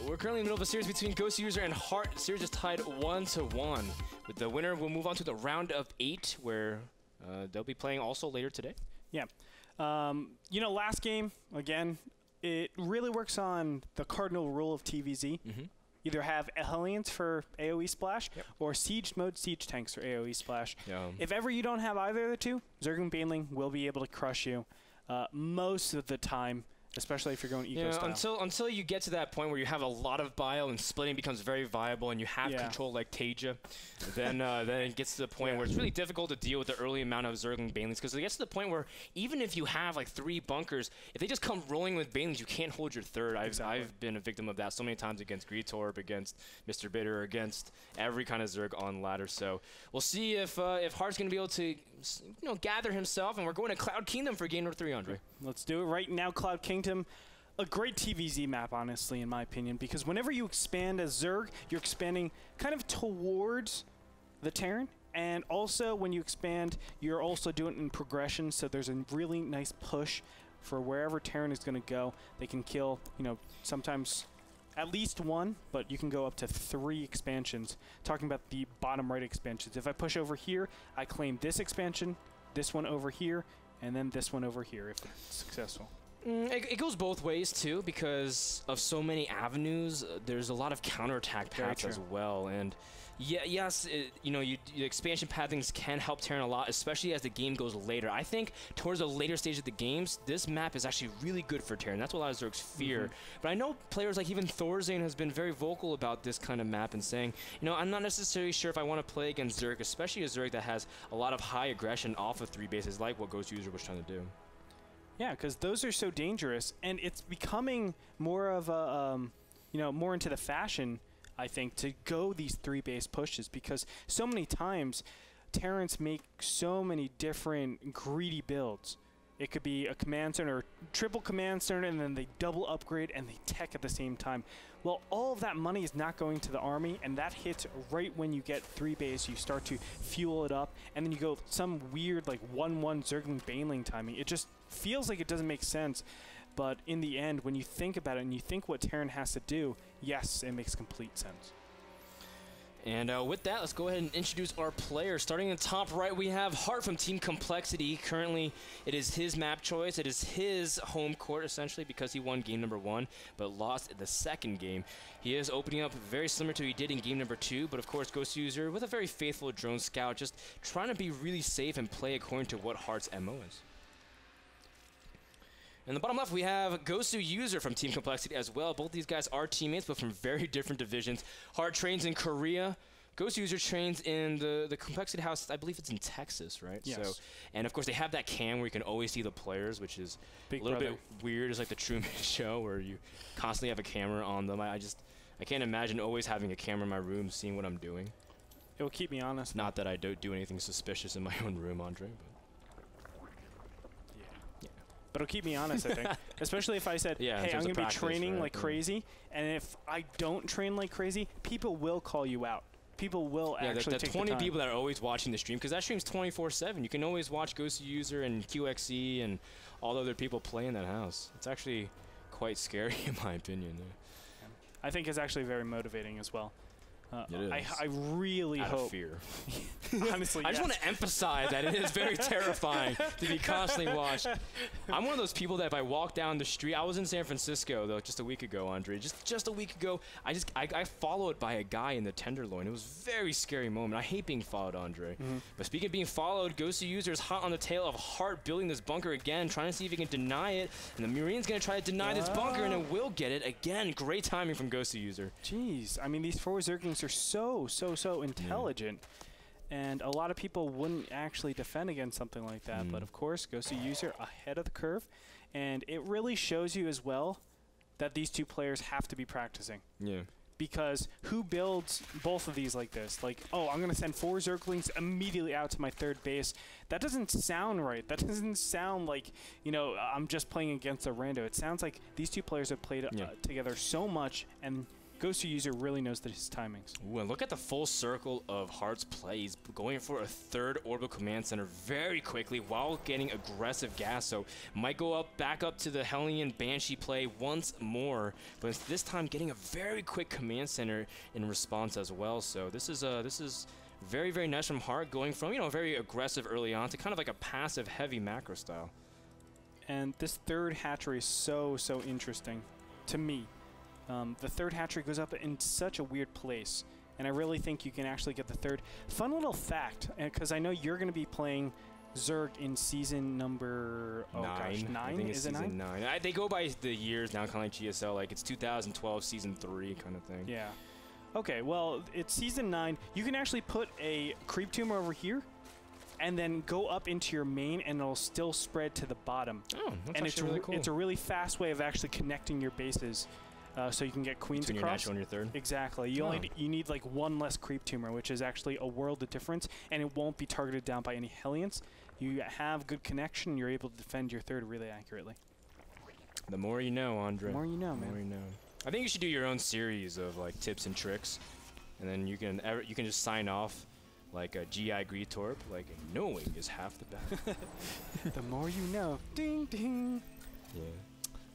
we're currently in the middle of a series between Goswser and Heart. Series is tied 1-1. With the winner, we'll move on to the round of 8, where they'll be playing also later today. Yeah. You know, last game, again, it really works on the cardinal rule of TVZ. Mm-hmm. Either have Hellions for AoE Splash or Siege Mode Siege Tanks for AoE Splash. If ever you don't have either of the two, Zerglings Baneling will be able to crush you most of the time, especially if you're going eco style. Until you get to that point where you have a lot of bile and splitting becomes very viable and you have control like Taja, then it gets to the point where it's really difficult to deal with the early amount of Zergling Banelings, because it gets to the point where even if you have like 3 bunkers, if they just come rolling with Banelings, you can't hold your third. I've been a victim of that so many times against Gretorp, against Mr. Bitter, against every kind of Zerg on ladder. So we'll see if Heart's going to be able to gather himself, and we're going to Cloud Kingdom for game number 3, Andre. Let's do it right now. Cloud Kingdom, a great TVZ map, honestly, in my opinion, because whenever you expand as Zerg, you're expanding kind of towards the Terran, and also when you expand, you're also doing it in progression, so there's a really nice push for wherever Terran is going to go. They can kill, sometimes at least 1, but you can go up to 3 expansions. Talking about the bottom right expansions. If I push over here, I claim this expansion, this one over here, and then this one over here if it's successful. It goes both ways, too, because of so many avenues. There's a lot of counterattack paths as well. And yes, the expansion pathings can help Terran a lot, especially as the game goes later. I think towards the later stage of the games, this map is actually really good for Terran. That's what a lot of Zergs fear. But I know players like even Thorzane has been very vocal about this kind of map and saying, I'm not necessarily sure if I want to play against Zerg, especially a Zerg that has a lot of high aggression off of 3 bases, like what Goswser was trying to do. Yeah, because those are so dangerous, and it's becoming more of a, more into the fashion, I think, to go these 3-base pushes, because so many times Terrans make so many different greedy builds. It could be a command center, triple command center, and then they double upgrade and they tech at the same time. Well, all of that money is not going to the army, and that hits right when you get 3-base. You start to fuel it up, and then you go some weird like 1-1 Zergling Baneling timing. It just feels like it doesn't make sense. But in the end, when you think about it and you think what Terran has to do, yes, it makes complete sense. And with that, let's go ahead and introduce our players. Starting in the top right, we have Heart from Team Complexity. Currently, it is his map choice. It is his home court, essentially, because he won game number 1, but lost the second game. He is opening up very similar to what he did in game number 2, but of course, Goswser with a very faithful drone scout, just trying to be really safe and play according to what Heart's MO is. In the bottom left, we have Goswser from Team Complexity as well. Both these guys are teammates, but from very different divisions. Heart trains in Korea. Goswser trains in the Complexity house. I believe it's in Texas, right? Yes. So, and of course, they have that cam where you can always see the players, which is Big a little brother. bit weird. It's like the Truman Show where you constantly have a camera on them. I can't imagine always having a camera in my room, seeing what I'm doing. It will keep me honest. Not that I don't do anything suspicious in my own room, Andre, but... But it'll keep me honest, I think. Especially if I said, hey, I'm going to be training like crazy, and if I don't train like crazy, people will call you out. People will actually take the 20 people that are always watching the stream, because that stream's 24/7. You can always watch Goswser and QXE and all the other people play in that house. It's actually quite scary, in my opinion. I think it's actually very motivating as well. It is. I really Out hope. of fear. Honestly, I just want to emphasize that it is very terrifying to be constantly watched. I'm one of those people that if I walk down the street, I was in San Francisco though just a week ago, Andre. Just a week ago, I followed by a guy in the Tenderloin. It was a very scary moment. I hate being followed, Andre. But speaking of being followed, Goswser is hot on the tail of Heart building this bunker again, trying to see if he can deny it. And the Marine's going to try to deny this bunker, and it will get it. Again, great timing from Goswser. Jeez, I mean, these 4 Zerglings are so intelligent. And a lot of people wouldn't actually defend against something like that. But of course, Goswser ahead of the curve. And it really shows you as well that these 2 players have to be practicing. Yeah. Because who builds both of these like this? Like, oh, I'm going to send 4 Zerglings immediately out to my 3rd base. That doesn't sound right. That doesn't sound like, I'm just playing against a rando. It sounds like these 2 players have played together so much, and Goswser user really knows that his timings. Ooh, and look at the full circle of Heart's play. He's going for a third orbital command center very quickly while getting aggressive gas. So might go back up to the Hellion Banshee play once more, but this time getting a very quick command center in response as well. So this is very, very nice from Heart, going from, you know, very aggressive early on to kind of like a passive heavy macro style. And this third hatchery is so interesting to me. The third hatchery goes up in such a weird place, and I really think you can actually get the third. Fun little fact, because I know you're going to be playing Zerg in season number 9. I think it's Is it season 9? They go by the years now, kind of like GSL. Like it's 2012 season 3 kind of thing. Yeah. Okay, well, it's season 9. You can actually put a creep tumor over here, and then go up into your main, and it'll still spread to the bottom. Oh, that's and actually really cool. It's a really fast way of actually connecting your bases, so you can get queens between across. Your natural and your third. Exactly. You need like one less creep tumor, which is actually a world of difference, and it won't be targeted down by any Hellions. You have good connection, and you're able to defend your third really accurately. The more you know, Andre. The more you know, man. The more you know. I think you should do your own series of like tips and tricks, and then you can just sign off like a GI Gretorp, like knowing is half the battle. The more you know. Ding ding. Yeah.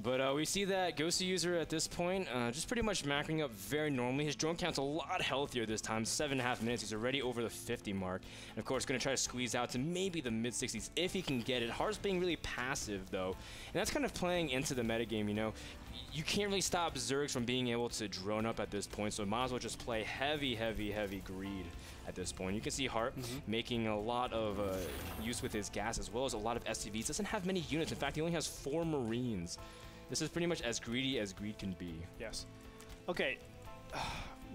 But we see that Goswser user at this point just pretty much macroing up very normally. His drone count's a lot healthier this time, 7.5 minutes. He's already over the 50 mark. And of course, going to try to squeeze out to maybe the mid-60s if he can get it. Heart's being really passive, though. And that's kind of playing into the metagame, you know. You can't really stop Zergs from being able to drone up at this point, so might as well just play heavy greed at this point. You can see Heart making a lot of use with his gas as well as a lot of SCVs. Doesn't have many units. In fact, he only has 4 Marines. This is pretty much as greedy as greed can be. Yes. Okay.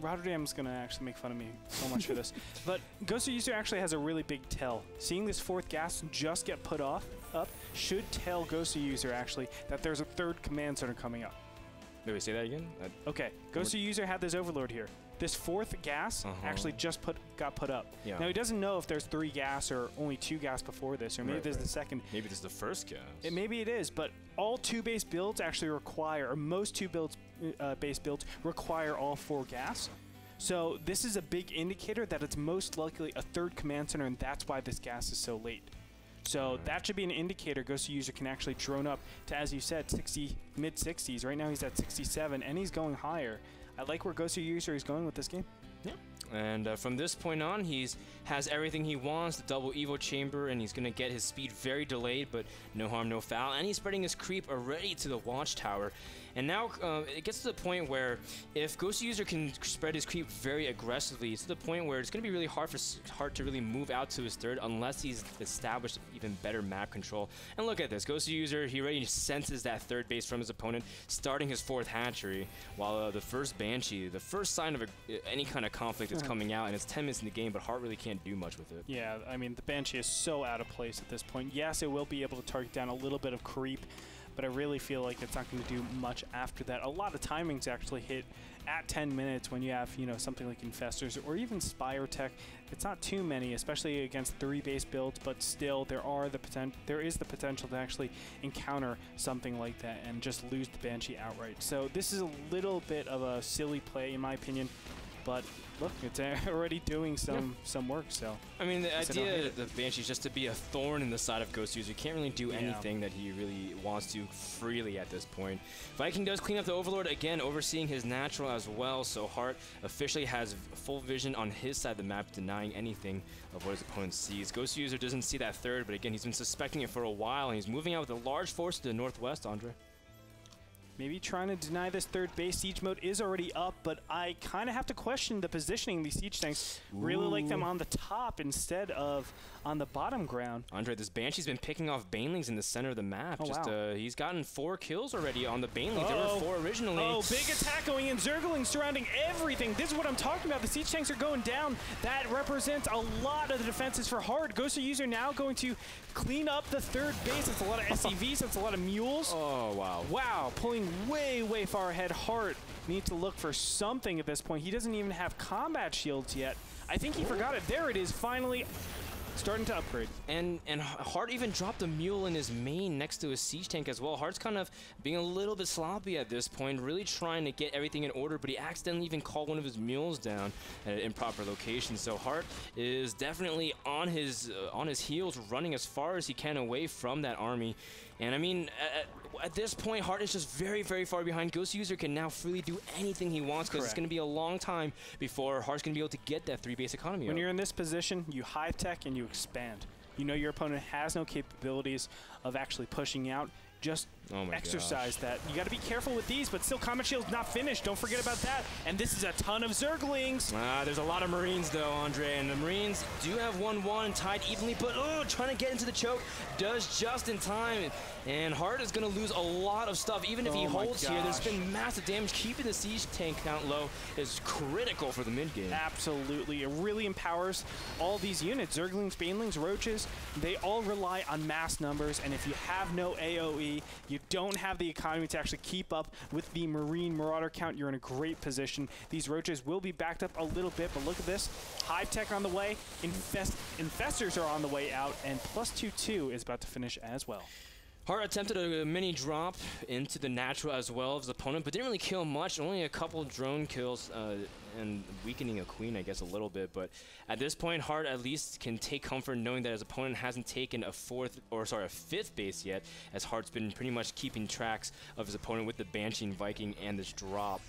Rotterdam's going to actually make fun of me so much for this. But Goswser user actually has a really big tell. Seeing this 4th gas just get put up should tell Goswser user actually that there's a 3rd command center coming up. Did we say that again? Okay. Goswser user had this overlord here. This 4th gas actually just got put up. Yeah. Now he doesn't know if there's 3 gas or only 2 gas before this, or maybe there's the second. Maybe this is the first gas. Maybe it is, but all 2-base builds actually require, or most 2-base builds require all 4 gas. So this is a big indicator that it's most likely a 3rd command center, and that's why this gas is so late. So that should be an indicator Goswser user can actually drone up to, as you said, mid-60s. Right now he's at 67, and he's going higher. I like where Goswser user is going with this game. Yeah. And from this point on, has everything he wants, the double Evo chamber, and he's going to get his speed very delayed, but no harm, no foul. And he's spreading his creep already to the watchtower. And now it gets to the point where if Goswser user can spread his creep very aggressively, it's to the point where it's going to be really hard for Heart to really move out to his 3rd unless he's established even better map control. And look at this. Goswser user, he already senses that 3rd base from his opponent, starting his 4th hatchery, while the first Banshee, the first sign of any kind of conflict is coming out, and it's 10 minutes in the game, but Heart really can't do much with it. Yeah, I mean, the Banshee is so out of place at this point. Yes, it will be able to target down a little bit of creep, but I really feel like it's not going to do much after that. A lot of timings actually hit at 10 minutes when you have, you know, something like Infestors or even Spire Tech. It's not too many, especially against 3-base builds, but still there is the potential to actually encounter something like that and just lose the Banshee outright. So this is a little bit of a silly play in my opinion, but look, it's already doing some work. So I mean, the idea of the Banshee is just to be a thorn in the side of Goswser user. You can't really do anything that he really wants to freely at this point. Viking does clean up the Overlord again, overseeing his natural as well. So Heart officially has full vision on his side of the map, denying anything of what his opponent sees. Goswser user doesn't see that 3rd, but again, he's been suspecting it for a while, and he's moving out with a large force to the northwest. Andre. Maybe trying to deny this 3rd base. Siege mode is already up, but I kind of have to question the positioning of these siege tanks. Really like them on the top instead of on the bottom ground. Andre, this Banshee's been picking off Banelings in the center of the map. He's gotten 4 kills already on the Banelings. There were 4 originally. Oh, big attack going in. Zergling surrounding everything. This is what I'm talking about. The siege tanks are going down. That represents a lot of the defenses for Heart. Goswser user now going to clean up the 3rd base. It's a lot of SCVs. It's a lot of mules. Oh, wow. Wow, pulling way far ahead. Heart needs to look for something at this point. He doesn't even have combat shields yet. I think he forgot it. There it is, finally. starting to upgrade. And Hart even dropped a mule in his main next to his siege tank as well. Hart's kind of being a little bit sloppy at this point, really trying to get everything in order, but he accidentally even called one of his mules down at an improper location. So Hart is definitely on his heels, running as far as he can away from that army. And I mean, at this point, Hart is just very, very far behind. Goswser can now freely do anything he wants because it's going to be a long time before Hart's going to be able to get that 3-base economy. When you're in this position, you hive tech and you expand. You know your opponent has no capabilities of actually pushing out. Just exercise that. You got to be careful with these, but still, Combat Shield's not finished. Don't forget about that. And this is a ton of Zerglings. There's a lot of Marines, though, Andre, and the Marines do have 1-1 tied evenly, but trying to get into the choke does just in time. And Hart is going to lose a lot of stuff, even if he holds here. There's been massive damage. Keeping the siege tank count low is critical for the mid game. Absolutely. It really empowers all these units. Zerglings, Banelings, Roaches, they all rely on mass numbers, and if you have no AoE, you don't have the economy to actually keep up with the Marine Marauder count, you're in a great position. These Roaches will be backed up a little bit, but look at this. Hive Tech on the way, Infestors are on the way out, and +2/2 is about to finish as well. Hart attempted a mini drop into the natural as well as his opponent, but didn't really kill much. Only a couple drone kills and weakening a queen, I guess, a little bit. But at this point, Hart at least can take comfort knowing that his opponent hasn't taken a fifth base yet, as Hart's been pretty much keeping tracks of his opponent with the Banshee Viking and this drop.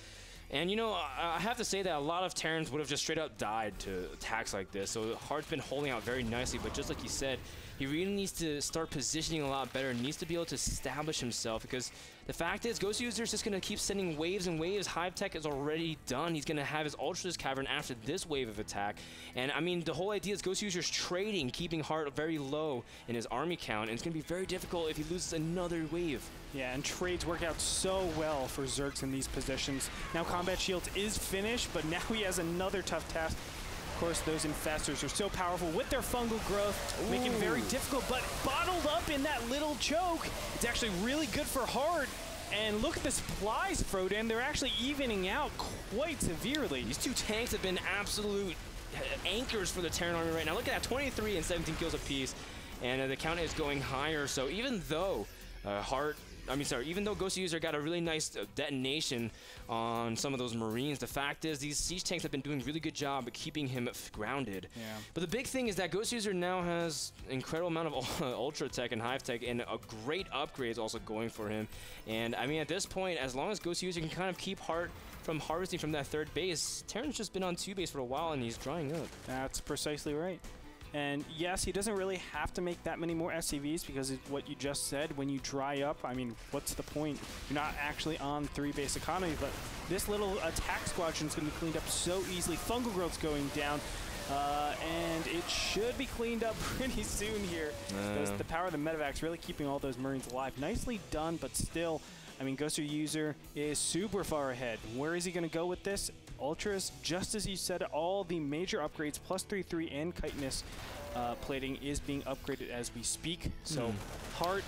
And, you know, I have to say that a lot of Terrans would have just straight up died to attacks like this. So Hart's been holding out very nicely, but just like you said, he really needs to start positioning a lot better, needs to be able to establish himself, because the fact is Goswser is just going to keep sending waves and waves. Hive Tech is already done. He's going to have his Ultra's Cavern after this wave of attack. And I mean, the whole idea is Goswser's trading, keeping Hart very low in his army count, and it's going to be very difficult if he loses another wave. Yeah, and trades work out so well for Zergs in these positions. Now Combat Shields is finished, but now he has another tough task. Of course, those Infestors are so powerful with their fungal growth, making it very difficult, but bottled up in that little choke. It's actually really good for Hart. And look at the supplies, Frodan. They're actually evening out quite severely. These two tanks have been absolute anchors for the Terran army right now. Look at that, 23 and 17 kills apiece. And the count is going higher. So even though even though Goswser got a really nice detonation on some of those Marines, the fact is these siege tanks have been doing a really good job at keeping him grounded. Yeah. But the big thing is that Goswser now has an incredible amount of Ultra Tech and Hive Tech, and a great upgrade is also going for him. And I mean, at this point, as long as Goswser can kind of keep Hart from harvesting from that third base, Terran's just been on 2 base for a while, and he's drying up. That's precisely right. And yes, he doesn't really have to make that many more SCVs because it's what you just said. When you dry up, I mean, what's the point? You're not actually on 3-base economy, but this little attack squadron is going to be cleaned up so easily. Fungal growth's going down, and it should be cleaned up pretty soon here. The power of the Medivacs really keeping all those Marines alive. Nicely done, but still, I mean, Goswser is super far ahead. Where is he going to go with this? Ultras, just as you said, all the major upgrades, +3/3 and chitinous plating is being upgraded as we speak. So Hart,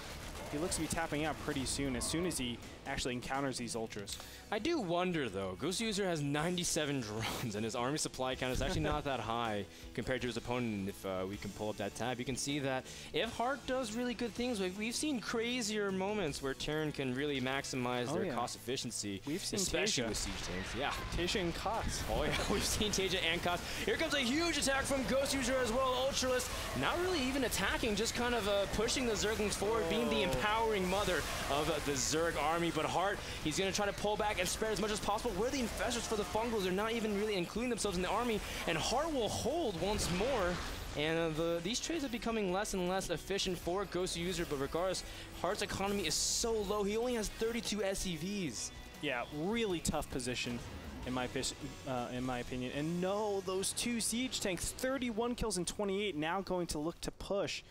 he looks to be tapping out pretty soon as he actually encounters these Ultras. I do wonder, though. Goswser has 97 drones, and his army supply count is actually not that high compared to his opponent. If we can pull up that tab, you can see that if Hart does really good things, we've seen crazier moments where Terran can really maximize their cost efficiency. We've seen especially Tasia with siege tanks. Yeah. Tasia and Kots. Oh, yeah. We've seen Tasia and Kots. Here comes a huge attack from Goswser as well. Ultralist, not really even attacking, just kind of pushing the Zerglings forward, being the empowering mother of the Zerg army. But Hart, he's going to try to pull back and spread as much as possible. Where the Infestors for the Fungals, they're not even really including themselves in the army, and Hart will hold once more. And these trades are becoming less and less efficient for Goswser, but regardless, Hart's economy is so low. He only has 32 SCVs. Yeah, really tough position in my opinion. And no, those 2 siege tanks, 31 kills and 28, now going to look to push.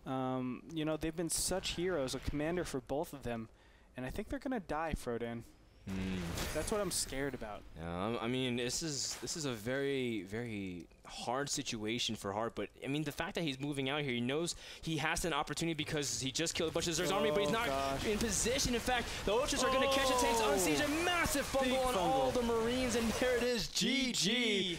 You know, they've been such heroes, a commander for both of them. And I think they're going to die, Frodan. That's what I'm scared about. I mean, this is a very, very hard situation for Hart, but I mean, the fact that he's moving out here, he knows he has an opportunity because he just killed a bunch of Zerg's army, but he's not in position. In fact, the Ultras are going to catch the tanks, unsiege a massive fungal on all the Marines, and there it is, GG.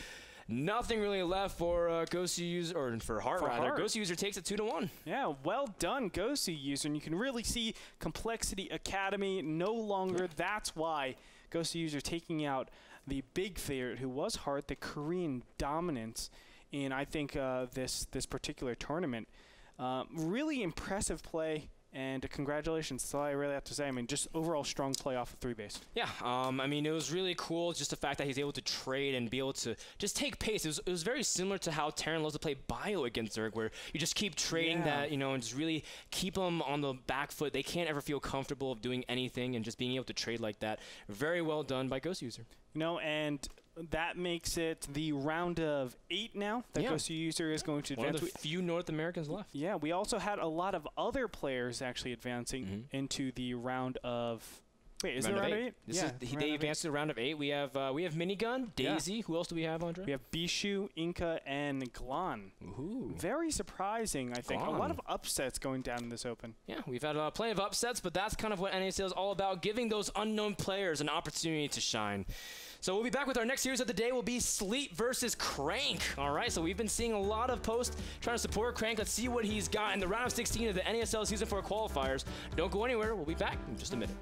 nothing really left for Goswser, or for Heart rather. Goswser takes it 2-1. Yeah, well done, Goswser. And you can really see Complexity Academy no longer. That's why Goswser taking out the big favorite, who was Heart, the Korean dominance in, I think, this particular tournament. Really impressive play. And congratulations, that's all I really have to say. I mean, just overall strong play off of 3-base. Yeah, I mean, it was really cool, just the fact that he's able to trade and be able to just take pace. It was very similar to how Terran loves to play bio against Zerg, where you just keep trading that, you know, and just really keep them on the back foot. They can't ever feel comfortable of doing anything, and just being able to trade like that. Very well done by Goswser. You know, and that makes it the round of 8 now that Goswser is going to advance. One of the few North Americans left. Yeah, we also had a lot of other players actually advancing into the round of... Wait, is it round of 8? They advanced to the round of 8. We have Minigun, Daisy. Who else do we have, Andre? We have Bishu, Inca, and Glan. Ooh. Very surprising, I think. Glan. A lot of upsets going down in this Open. Yeah, we've had plenty of upsets, but that's kind of what NASL is all about, giving those unknown players an opportunity to shine. So we'll be back with our next series of the day. Will be Sleep versus Crank. All right, so we've been seeing a lot of posts trying to support Crank. Let's see what he's got in the round of 16 of the NASL Season 4 qualifiers. Don't go anywhere. We'll be back in just a minute.